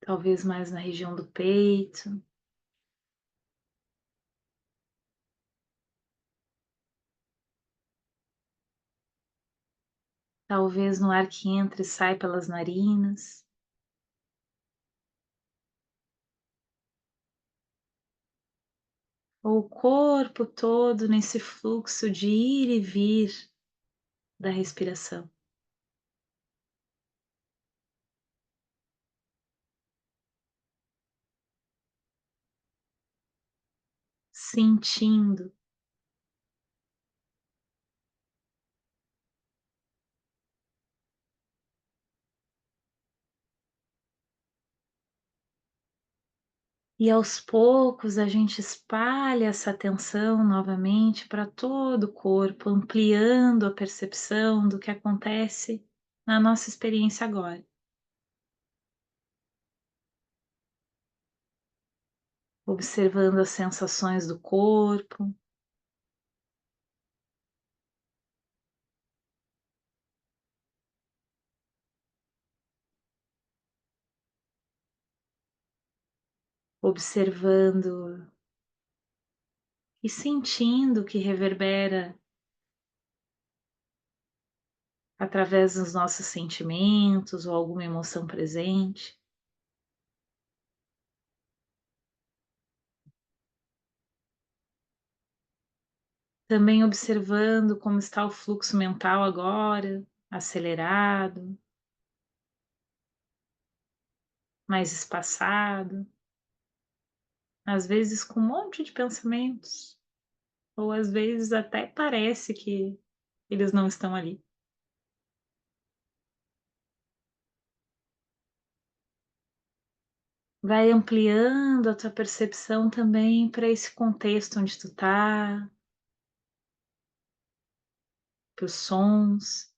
Talvez mais na região do peito. Talvez no ar que entra e sai pelas narinas. Ou o corpo todo nesse fluxo de ir e vir da respiração. Sentindo. E aos poucos a gente espalha essa atenção novamente para todo o corpo, ampliando a percepção do que acontece na nossa experiência agora. Observando as sensações do corpo, observando e sentindo que reverbera através dos nossos sentimentos ou alguma emoção presente. Também observando como está o fluxo mental agora, acelerado, mais espaçado, às vezes com um monte de pensamentos, ou às vezes até parece que eles não estão ali. Vai ampliando a tua percepção também para esse contexto onde tu tá, para os sons.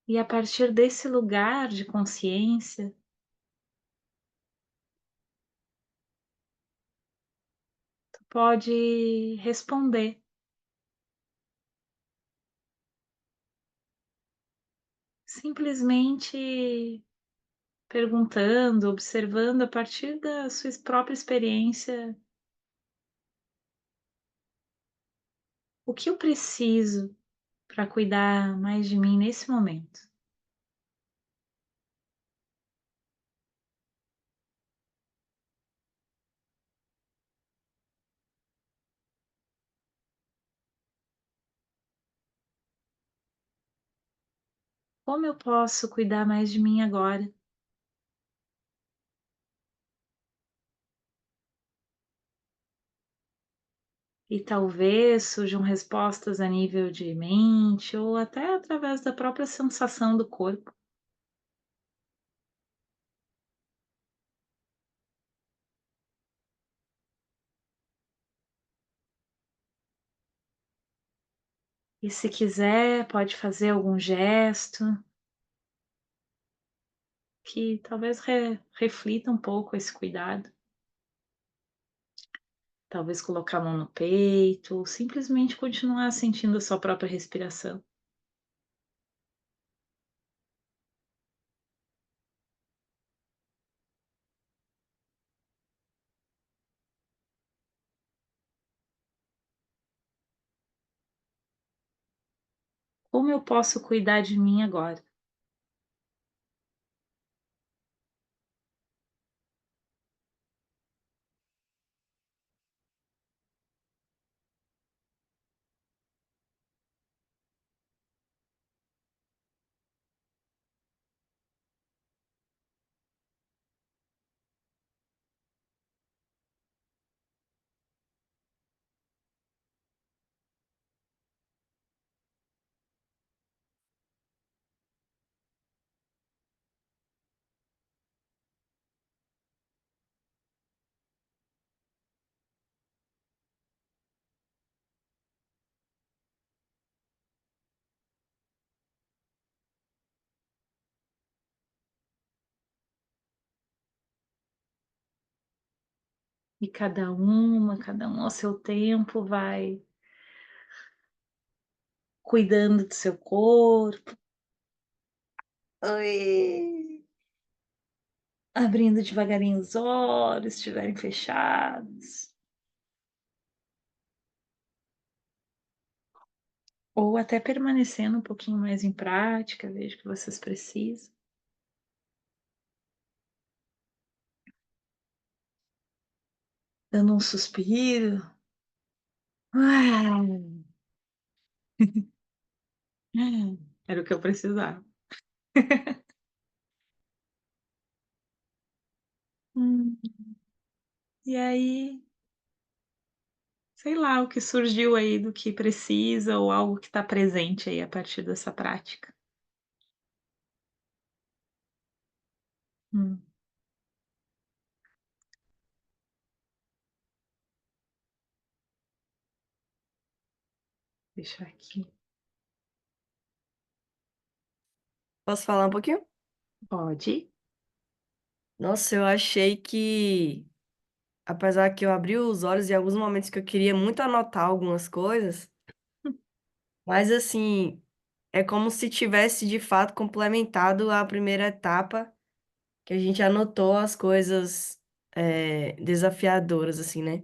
E a partir desse lugar de consciência, tu pode responder, simplesmente perguntando, observando a partir da sua própria experiência, o que eu preciso para cuidar mais de mim nesse momento? Como eu posso cuidar mais de mim agora? E talvez surjam respostas a nível de mente ou até através da própria sensação do corpo. E se quiser, pode fazer algum gesto que talvez reflita um pouco esse cuidado. Talvez colocar a mão no peito, ou simplesmente continuar sentindo a sua própria respiração. Como eu posso cuidar de mim agora? E cada um ao seu tempo, vai cuidando do seu corpo. Oi. Abrindo devagarinho os olhos, se estiverem fechados. Ou até permanecendo um pouquinho mais em prática, vejo que vocês precisam. Dando um suspiro. Ah, era o que eu precisava. Hum, E aí, sei lá, o que surgiu aí do que precisa ou algo que está presente aí a partir dessa prática. Hum, deixa aqui. Posso falar um pouquinho? Pode. Nossa, eu achei que, apesar que eu abri os olhos em alguns momentos que eu queria muito anotar algumas coisas, mas assim, é como se tivesse de fato complementado a primeira etapa, que a gente anotou as coisas desafiadoras, assim, né?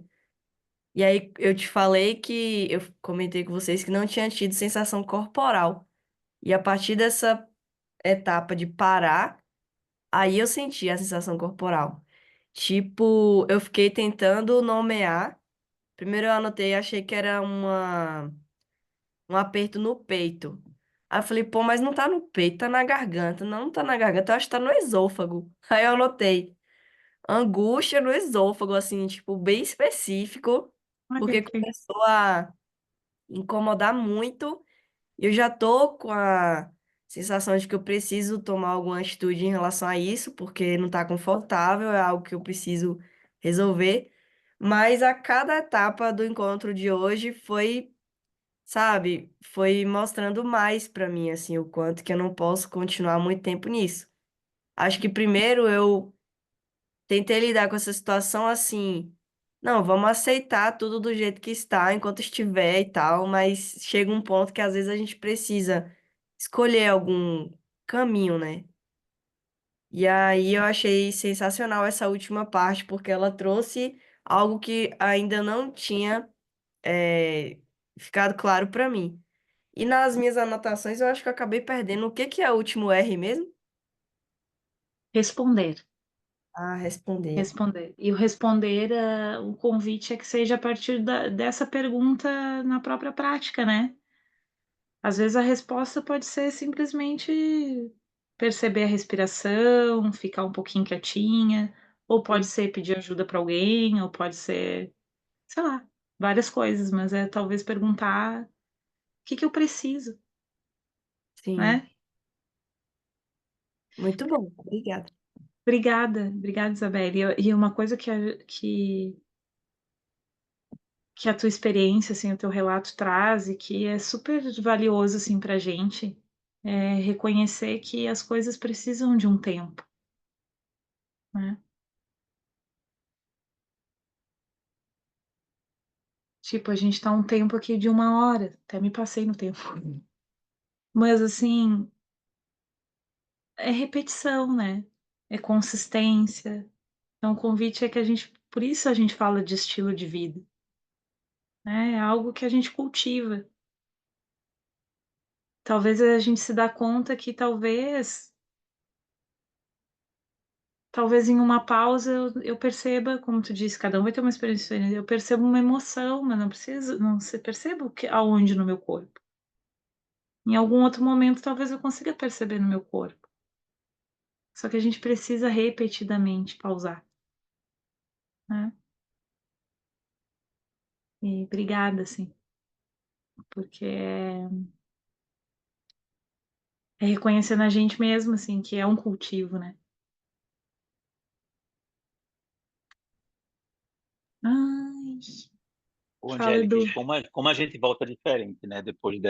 E aí eu te falei que eu comentei com vocês que não tinha tido sensação corporal. E a partir dessa etapa de parar, aí eu senti a sensação corporal. Tipo, eu fiquei tentando nomear. Primeiro eu anotei, achei que era um aperto no peito. Aí eu falei, pô, mas não tá no peito, tá na garganta. Não, não tá na garganta, eu acho que tá no esôfago. Aí eu anotei, angústia no esôfago, assim, tipo, bem específico, Olha porque que começou a incomodar muito. E eu já tô com a sensação de que eu preciso tomar alguma atitude em relação a isso, porque não tá confortável, é algo que eu preciso resolver. Mas a cada etapa do encontro de hoje foi, sabe, foi mostrando mais pra mim, assim, o quanto que eu não posso continuar muito tempo nisso. Acho que primeiro eu tentei lidar com essa situação assim, não, vamos aceitar tudo do jeito que está, enquanto estiver e tal, mas chega um ponto que às vezes a gente precisa escolher algum caminho, né? E aí eu achei sensacional essa última parte, porque ela trouxe algo que ainda não tinha é, ficado claro para mim. E nas minhas anotações eu acho que eu acabei perdendo. O que que é o último R mesmo? responder. Ah, responder. Responder. E o responder, o convite é que seja a partir dessa pergunta na própria prática, né? Às vezes a resposta pode ser simplesmente perceber a respiração, ficar um pouquinho quietinha, ou pode ser pedir ajuda para alguém, ou pode ser, sei lá, várias coisas, mas é talvez perguntar o que que eu preciso, Sim, né? muito bom. Obrigada. Obrigada, obrigada, Isabelle. E uma coisa que a tua experiência, assim, o teu relato traz e que é super valioso, assim, pra gente, é reconhecer que as coisas precisam de um tempo, né? Tipo, a gente tá um tempo aqui de 1 hora, até me passei no tempo. Mas, assim, é repetição, né? É consistência. Então, o convite é que a gente, por isso a gente fala de estilo de vida, né? É algo que a gente cultiva. Talvez a gente se dá conta que talvez em uma pausa eu perceba, como tu disse, cada um vai ter uma experiência diferente, eu percebo uma emoção, mas não preciso, não se percebo aonde no meu corpo. Em algum outro momento talvez eu consiga perceber no meu corpo. Só que a gente precisa repetidamente pausar, né? E obrigada, assim, porque é reconhecer na gente mesmo, assim, que é um cultivo, né? Ai, Ô, fala Angélica, do. e como a gente volta diferente, né? Depois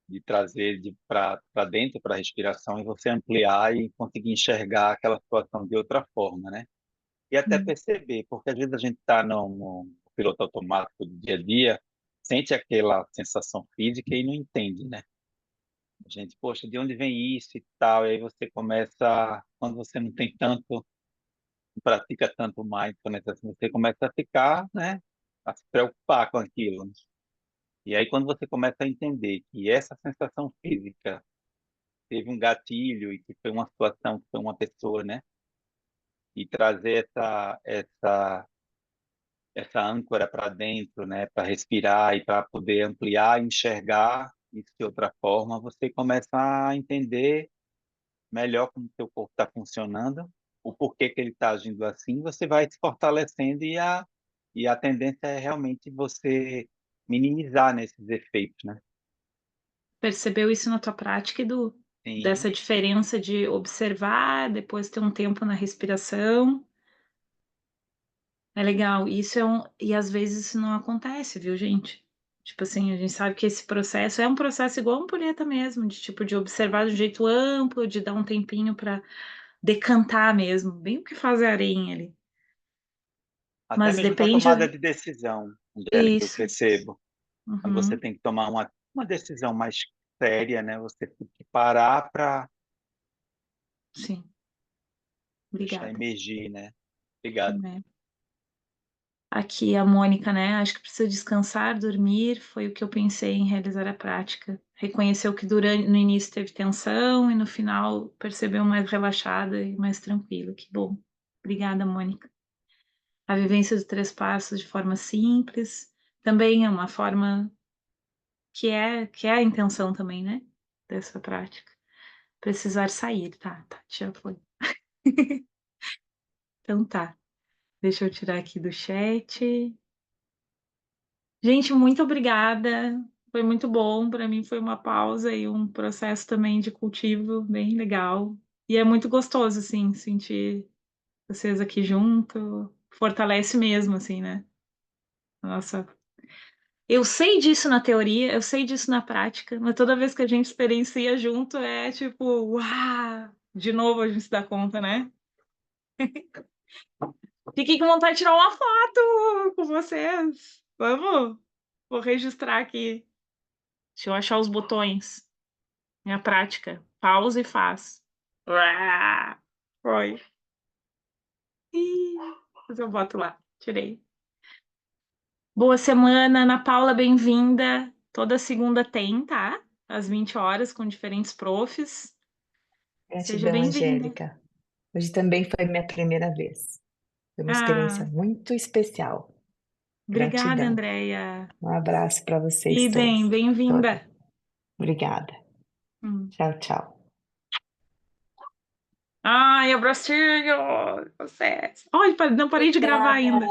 de trazer para dentro, para a respiração, e você ampliar e conseguir enxergar aquela situação de outra forma, né? E até perceber, porque às vezes a gente está no piloto automático do dia a dia, sente aquela sensação física e não entende, né? A gente, poxa, de onde vem isso e tal? E aí você começa, quando você não tem tanto, não pratica tanto mindfulness, assim, você começa a ficar, né? A se preocupar com aquilo, né? E aí quando você começa a entender que essa sensação física teve um gatilho e que foi uma situação, que foi uma pessoa, né? E trazer essa âncora para dentro, né, para respirar e para poder ampliar, enxergar isso de outra forma, você começa a entender melhor como o seu corpo está funcionando, o porquê que ele está agindo assim, você vai se fortalecendo E a tendência é realmente você minimizar nesses efeitos, né? Percebeu isso na tua prática, Edu? Sim, Dessa diferença de observar, depois ter um tempo na respiração. É legal. E às vezes isso não acontece, viu, gente? Tipo assim, a gente sabe que esse processo é um processo igual a ampulheta mesmo, de tipo de observar de um jeito amplo, de dar um tempinho para decantar mesmo, bem o que faz a areinha ali. até Mas mesmo para tomada depende. de decisão, Angélica, eu Isso. percebo. Quando você Uhum. tem que tomar uma decisão mais séria, né? Você tem que parar para Sim, deixar obrigada. emergir, né? Obrigado. É. Aqui a Mônica, né? Acho que precisa descansar, dormir. Foi o que eu pensei em realizar a prática. Reconheceu que no início teve tensão e no final percebeu mais relaxada e mais tranquila. Que bom. Obrigada, Mônica. A vivência dos 3 passos de forma simples também é uma forma que é a intenção também, né? Dessa prática. Precisar sair, tá, já foi. Então tá. Deixa eu tirar aqui do chat. Gente, muito obrigada. Foi muito bom. Para mim foi uma pausa e um processo também de cultivo bem legal. E é muito gostoso, assim, sentir vocês aqui junto. Fortalece mesmo, assim, né? Nossa. Eu sei disso na teoria, eu sei disso na prática, mas toda vez que a gente experiencia junto é tipo, uau! De novo a gente se dá conta, né? Fiquei com vontade de tirar uma foto com vocês. Vamos? Vou registrar aqui. Deixa eu achar os botões. Minha prática. Pausa e faz. Uá! Foi. Ih, mas eu boto lá. Tirei. Boa semana, Ana Paula, bem-vinda. Toda segunda tem, tá? Às 20 horas, com diferentes profs. Seja Gratidão, bem-vinda. Angélica. Hoje também foi minha primeira vez. Foi uma experiência Ah, muito especial. obrigada, Gratidão. Andréia. Um abraço para vocês Idem, todos. Todas. bem-vinda. Obrigada. Hum. Tchau, tchau. Ai, abracinho! Vocês. Olha, não parei de gravar ainda.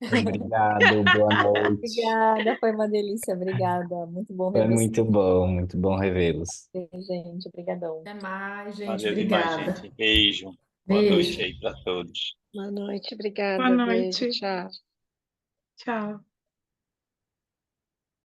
Obrigada. Obrigado, boa noite. Obrigada, foi uma delícia, obrigada. Muito bom Foi ver você, muito bom revê-los. gente. Obrigadão. Até mais, gente. Valeu demais, Obrigada. gente. Beijo. Boa noite Beijo. aí para todos. Boa noite, Boa obrigada, beijo, noite. tchau. Tchau.